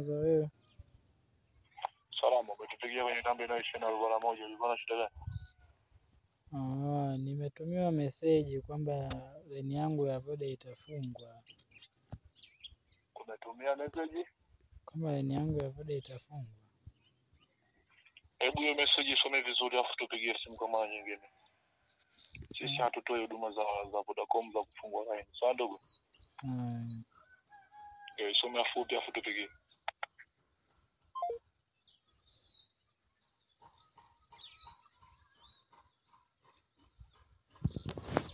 za wewe? Salama, umetupigia kwenye namba inayoisha na 41. Ulikuwa na shida gani? Nimetumiwa message kwamba line yangu ya Voda itafungwa. Umetumia message? Kama line yangu ya Voda itafungwa. Hebu hiyo message isome vizuri afu tupigie simu kwa mara nyingine. Sisi hatutoi huduma za Vodacom za kufungua line. Sawa ndugu? Isome afu tupigie.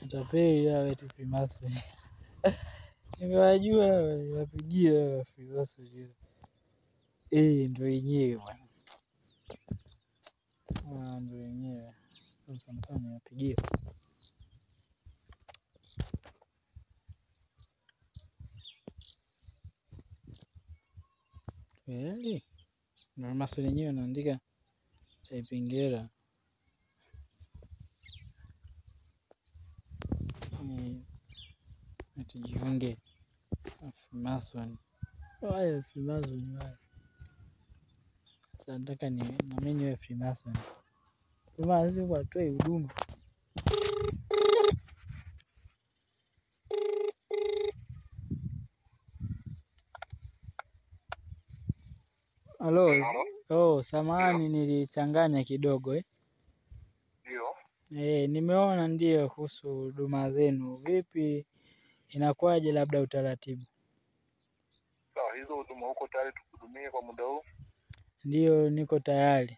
Utapeli ya wetu Freemason. Nimewajua wapigia Freemason. Ndio yenyewe bwana. Ndio yenyewe. Sasa niwapigie. Kweli? Na maswali yenyewe naandika typing error. Tujiunge Freemason. Haya Freemason wao. Sasa nataka na mimi niwe Freemason. Lazima watoe huduma. Halo. Samahani nilichanganya kidogo Ndio. Nimeona ndio kuhusu huduma zenu. Vipi inakuwaje labda utaratibu? Sawa, hizo huduma uko tayari tukuhudumie kwa muda huu? Ndio, niko tayari.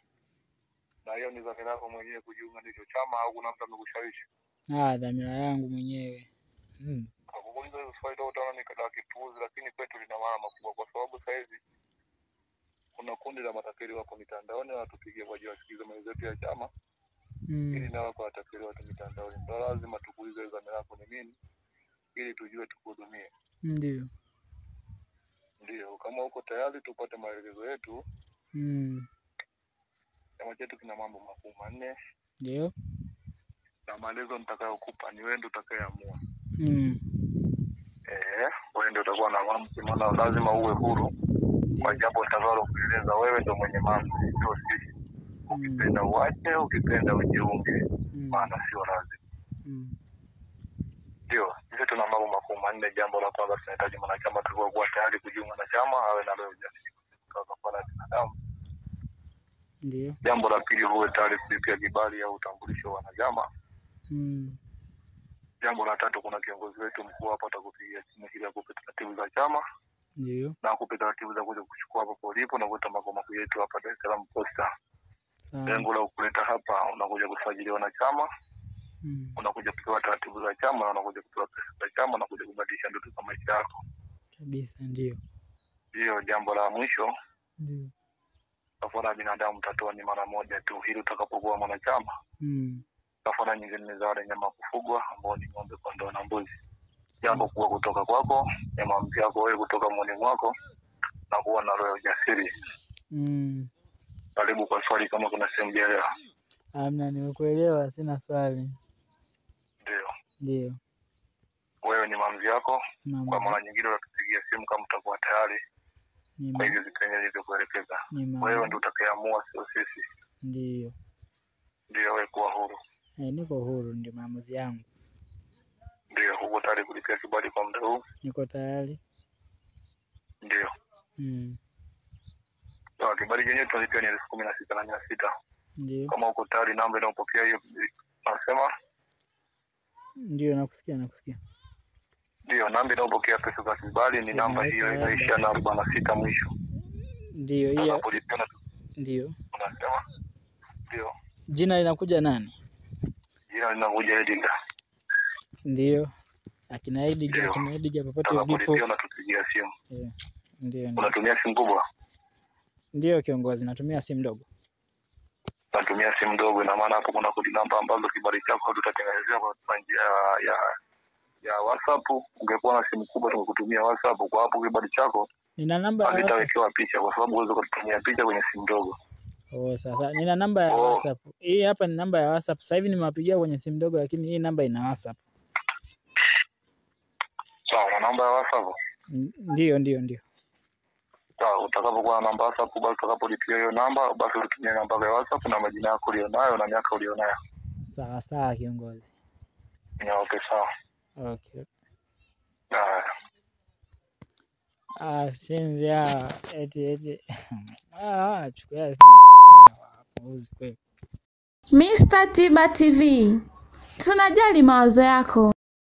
Na hiyo ni dhamira yako mwenyewe kujiunga ndicho chama au kuna mtu amekushawishi? Dhamira yangu mwenyewe. Kwa kuuliza hizo swali utaona ni kada kipuuzi, lakini kwetu lina maana makubwa kwa sababu sasa hivi kuna kundi la matapeli wako mitandaoni wanatupigia kwa ajili ya kusikiza maelezo yetu ya chama. Ili nao kwa matapeli watu mitandaoni. Ndio lazima tukuulize dhamira yako ni nini ili tujue tukuhudumie. Ndio, kama uko tayari tupate maelezo yetu. Chama chetu kina mambo makuu manne. Ndio. Na maelezo nitakayokupa ni wewe ndio utakayeamua. Wewe ndio utakuwa na maamuzi, maana lazima uwe huru. Kwa jambo utakalo kueleza wewe ndio mwenye maamuzi, sio sisi. Ukipenda uache, ukipenda ujiunge, maana sio lazima. Ndio, sisi tuna mambo makuu manne. Jambo la kwanza tunahitaji mwanachama atakaye tayari kujiunga na chama awe na leo jasiri kutoka kwa binadamu. Ndio. Jambo la pili huwe tayari kulipia kibali au utambulisho wa wanachama. Jambo la tatu kuna kiongozi wetu mkuu hapa atakupigia simu ili akupe taratibu za chama. Ndio. Na akupe taratibu za kuja kuchukua hapo ulipo na kuleta makao makuu yetu hapa Dar es Salaam Posta. Lengo la kuleta hapa unakuja kusajiliwa na chama. Unakuja kupewa taratibu za chama na unakuja kupewa pesa za chama na kuja kubadilisha ndoto za maisha yako. Kabisa ndio. Ndio, jambo la mwisho. Ndio. Kafara binadamu mtatoa ni mara moja tu ili utakapokuwa mwanachama. Kafara nyingine za wale nyama kufugwa ambao ni ng'ombe, kondoo na mbuzi. Jambo kuwa kutoka kwako, nyama mpya yako wewe kutoka mwoni mwako na kuwa na roho ujasiri. Karibu kwa swali kama kuna sehemu jelewa. Hamna, nimekuelewa, sina swali. Ndio. Wewe ni maamuzi yako. Kwa mara nyingine utatupigia simu kama utakuwa tayari. Kwa hivyo vipengele hivyo kuelekeza. Wewe ndio utakayeamua, sio sisi. Ndio. Ndio, wewe kuwa huru. Niko huru, ndio maamuzi yangu. Ndio, uko tayari kulipia kibali kwa muda huu? Niko tayari. Ndio. Sawa, kibali chenyewe tunalipia ni 16,600. Ndio. Kama uko tayari namba inapokea hiyo nasema? Ndio, nakusikia. Ndio, namba inapokea pesa za kibali ni namba hiyo inaisha na 46 mwisho. Ndio, hiyo. Ndio. Unasema? Ndio. Jina linakuja nani? Jina linakuja Edgar. Ndio. Akina Edgar popote ulipo. Ndio, natupigia simu. Ndio. Unatumia simu kubwa? Ndio kiongozi, natumia simu ndogo. Natumia simu ndogo, ina maana hapo kuna kodi namba ambazo kibali chako tutatengenezea kwa njia ya WhatsApp. Ungekuwa na simu kubwa tungekutumia WhatsApp. Kwa hapo kibali chako nina namba ya WhatsApp. Nitawekewa picha kwa sababu uwezo kutumia picha kwenye simu ndogo. Sasa nina namba ya WhatsApp. Hii hapa ni namba ya WhatsApp. Sasa hivi nimewapigia kwenye simu ndogo lakini hii namba ina WhatsApp. Sawa, namba ya WhatsApp? Ndio. Sawa, utakapokuwa na namba WhatsApp, basi utakapolipia hiyo namba, basi utumie namba ya WhatsApp na majina yako ulionayo na miaka ulionayo. Sawa sawa kiongozi. Okay, sawa. Okay. Shenzi eti. Chukua sina uzi kweli. Mr. Tiba TV. Tunajali mawazo yako.